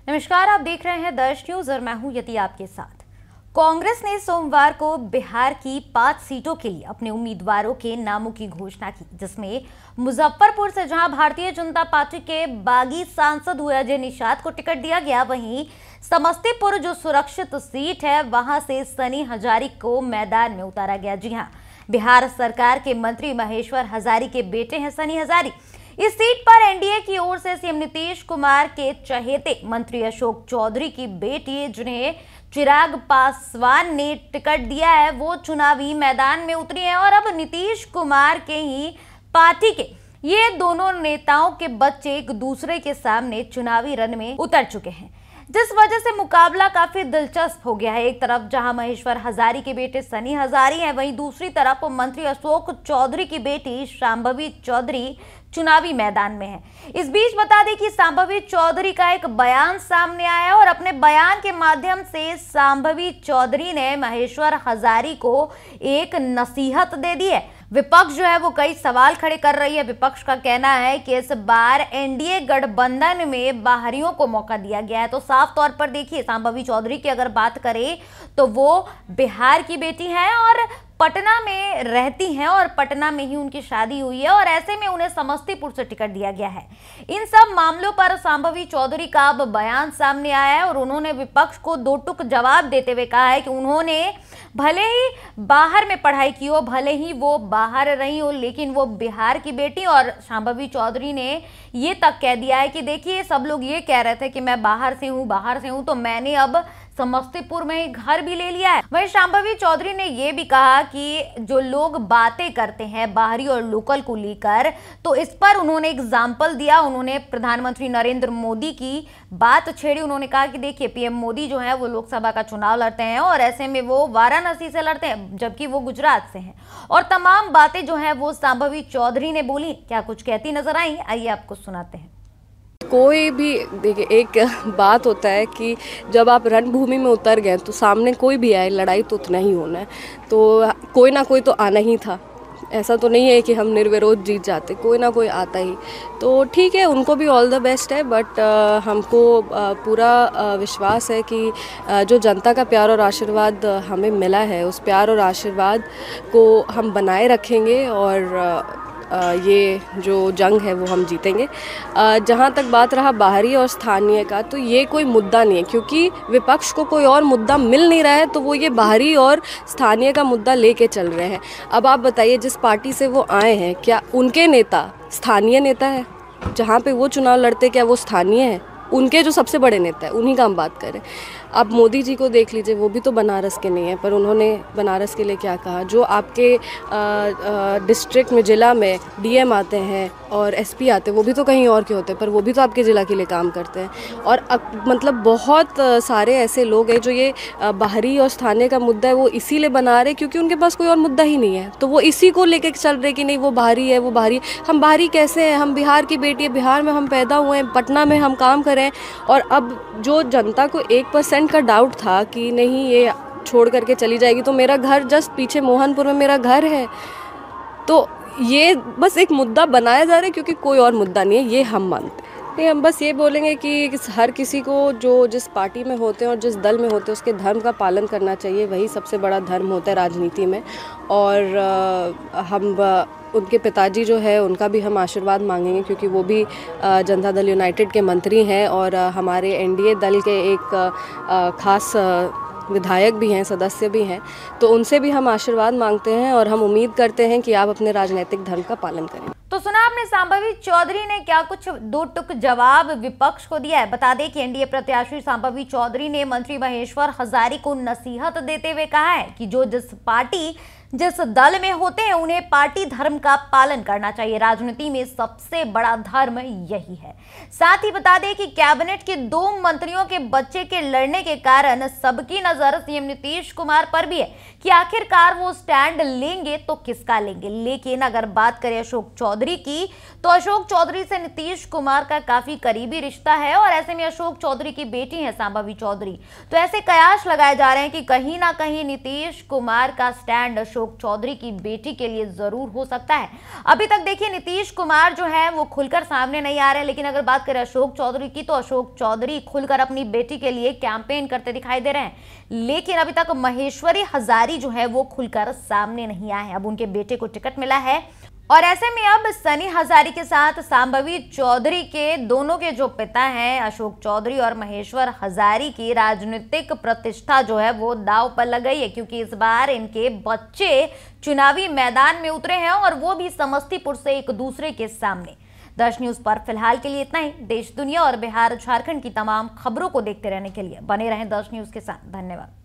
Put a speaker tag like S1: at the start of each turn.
S1: नमस्कार, आप देख रहे हैं दर्श न्यूज और मैं हूं यति आपके साथ। कांग्रेस ने सोमवार को बिहार की 5 सीटों के लिए अपने उम्मीदवारों के नामों की घोषणा की, जिसमें मुजफ्फरपुर से जहां भारतीय जनता पार्टी के बागी सांसद हुए अजय निषाद को टिकट दिया गया, वहीं समस्तीपुर जो सुरक्षित सीट है वहां से सनी हजारी को मैदान में उतारा गया। जी हां, बिहार सरकार के मंत्री महेश्वर हजारी के बेटे हैं सनी हजारी। इस सीट पर एनडीए की ओर से सीएम नीतीश कुमार के चहेते मंत्री अशोक चौधरी की बेटी, जिन्हें चिराग पासवान ने टिकट दिया है, वो चुनावी मैदान में उतरी है और अब नीतीश कुमार के ही पार्टी के ये दोनों नेताओं के बच्चे एक दूसरे के सामने चुनावी रण में उतर चुके हैं, जिस वजह से मुकाबला काफी दिलचस्प हो गया है। एक तरफ जहां महेश्वर हजारी के बेटे सनी हजारी हैं, वहीं दूसरी तरफ मंत्री अशोक चौधरी की बेटी शांभवी चौधरी चुनावी मैदान में है। इस बीच बता दें कि शांभवी चौधरी का एक बयान सामने आया और अपने बयान के माध्यम से शांभवी चौधरी ने महेश्वर हजारी को एक नसीहत दे दी है। विपक्ष जो है वो कई सवाल खड़े कर रही है। विपक्ष का कहना है कि इस बार एनडीए गठबंधन में बाहरियों को मौका दिया गया है। तो साफ तौर पर देखिए, शांभवी चौधरी की अगर बात करें तो वो बिहार की बेटी हैं और पटना में रहती हैं और पटना में ही उनकी शादी हुई है और ऐसे में उन्हें समस्तीपुर से टिकट दिया गया है। इन सब मामलों पर शांभवी चौधरी का अब बयान सामने आया है और उन्होंने विपक्ष को दो टूक जवाब देते हुए कहा है कि उन्होंने भले ही बाहर में पढ़ाई की हो, भले ही वो बाहर रही हो, लेकिन वो बिहार की बेटी। और शांभवी चौधरी ने ये तक कह दिया है कि देखिए, सब लोग ये कह रहे थे कि मैं बाहर से हूँ तो मैंने अब समस्तीपुर में ही घर भी ले लिया है। वहीं शांभवी चौधरी ने यह भी कहा कि जो लोग बातें करते हैं बाहरी और लोकल को लेकर, तो इस पर उन्होंने एग्जाम्पल दिया। उन्होंने प्रधानमंत्री नरेंद्र मोदी की बात छेड़ी। उन्होंने कहा कि देखिए, पीएम मोदी जो है वो लोकसभा का चुनाव लड़ते हैं और ऐसे में वो वाराणसी से लड़ते हैं, जबकि वो गुजरात से हैं। और तमाम बातें जो है वो शांभवी चौधरी ने बोली। क्या कुछ कहती नजर आई, आइए आपको सुनाते हैं।
S2: कोई भी देखिए, एक बात होता है कि जब आप रणभूमि में उतर गए तो सामने कोई भी आए, लड़ाई तो उतना ही होना है, तो कोई ना कोई तो आना ही था। ऐसा तो नहीं है कि हम निर्विरोध जीत जाते, कोई ना कोई आता ही। तो ठीक है, उनको भी ऑल द बेस्ट है, बट हमको पूरा विश्वास है कि जो जनता का प्यार और आशीर्वाद हमें मिला है, उस प्यार और आशीर्वाद को हम बनाए रखेंगे और ये जो जंग है वो हम जीतेंगे। जहाँ तक बात रहा बाहरी और स्थानीय का, तो ये कोई मुद्दा नहीं है, क्योंकि विपक्ष को कोई और मुद्दा मिल नहीं रहा है, तो वो ये बाहरी और स्थानीय का मुद्दा लेके चल रहे हैं। अब आप बताइए, जिस पार्टी से वो आए हैं, क्या उनके नेता स्थानीय नेता है? जहाँ पे वो चुनाव लड़ते, क्या वो स्थानीय है? उनके जो सबसे बड़े नेता है उन्हीं का हम बात करें। आप मोदी जी को देख लीजिए, वो भी तो बनारस के नहीं है, पर उन्होंने बनारस के लिए क्या कहा। जो आपके डिस्ट्रिक्ट में, जिला में डीएम आते हैं और एसपी आते हैं, वो भी तो कहीं और के होते हैं, पर वो भी तो आपके ज़िला के लिए काम करते हैं। और मतलब बहुत सारे ऐसे लोग हैं जो ये बाहरी और स्थानीय का मुद्दा है वो इसीलिए बना रहे क्योंकि उनके पास कोई और मुद्दा ही नहीं है, तो वो इसी को लेकर चल रहे कि नहीं वो बाहरी है, वो बाहरी। हम बाहरी कैसे हैं? हम बिहार की बेटी है, बिहार में हम पैदा हुए हैं, पटना में हम काम करें। और अब जो जनता को 1% का डाउट था कि नहीं ये छोड़ करके चली जाएगी, तो मेरा घर जस्ट पीछे मोहनपुर में मेरा घर है, तो ये बस एक मुद्दा बनाया जा रहा है क्योंकि कोई और मुद्दा नहीं है, ये हम मानते हैं। नहीं, हम बस ये बोलेंगे कि हर किसी को जो जिस पार्टी में होते हैं और जिस दल में होते हैं उसके धर्म का पालन करना चाहिए, वही सबसे बड़ा धर्म होता है राजनीति में। और हम उनके पिताजी जो है उनका भी हम आशीर्वाद मांगेंगे, क्योंकि वो भी जनता दल यूनाइटेड के मंत्री हैं और हमारे एनडीए दल के एक खास विधायक भी हैं, सदस्य भी हैं, तो उनसे भी हम आशीर्वाद मांगते हैं और हम उम्मीद करते हैं कि आप अपने राजनीतिक धर्म का पालन करें।
S1: तो सुना आपने शांभवी चौधरी ने क्या कुछ दो टुक जवाब विपक्ष को दिया है। बता दें कि एनडीए प्रत्याशी शांभवी चौधरी ने मंत्री महेश्वर हजारी को नसीहत देते हुए कहा है कि जो जिस दल में होते हैं उन्हें पार्टी धर्म का पालन करना चाहिए। राजनीति में सबसे बड़ा धर्म यही है। साथ ही बता दें कि कैबिनेट के 2 मंत्रियों के बच्चे के लड़ने के कारण सबकी नजर सीएम नीतीश कुमार पर भी है कि आखिरकार वो स्टैंड लेंगे तो किसका लेंगे। लेकिन अगर बात करें अशोक चौधरी की, तो अशोक चौधरी से नीतीश कुमार का काफी करीबी रिश्ता है और ऐसे में अशोक चौधरी की बेटी है शांभवी चौधरी, तो ऐसे कयास लगाए जा रहे हैं कि कहीं ना कहीं नीतीश कुमार का स्टैंड अशोक अशोक चौधरी की बेटी के लिए जरूर हो सकता है। अभी तक देखिए नीतीश कुमार जो है वो खुलकर सामने नहीं आ रहे, लेकिन अगर बात करें अशोक चौधरी की तो अशोक चौधरी खुलकर अपनी बेटी के लिए कैंपेन करते दिखाई दे रहे हैं। लेकिन अभी तक महेश्वरी हजारी जो है वो खुलकर सामने नहीं आए हैं। अब उनके बेटे को टिकट मिला है और ऐसे में अब सनी हजारी के साथ सांभवी चौधरी के दोनों के जो पिता हैं अशोक चौधरी और महेश्वर हजारी की राजनीतिक प्रतिष्ठा जो है वो दांव पर लग गई है, क्योंकि इस बार इनके बच्चे चुनावी मैदान में उतरे हैं और वो भी समस्तीपुर से एक दूसरे के सामने। दर्श न्यूज पर फिलहाल के लिए इतना ही। देश दुनिया और बिहार झारखंड की तमाम खबरों को देखते रहने के लिए बने रहें दर्श न्यूज के साथ। धन्यवाद।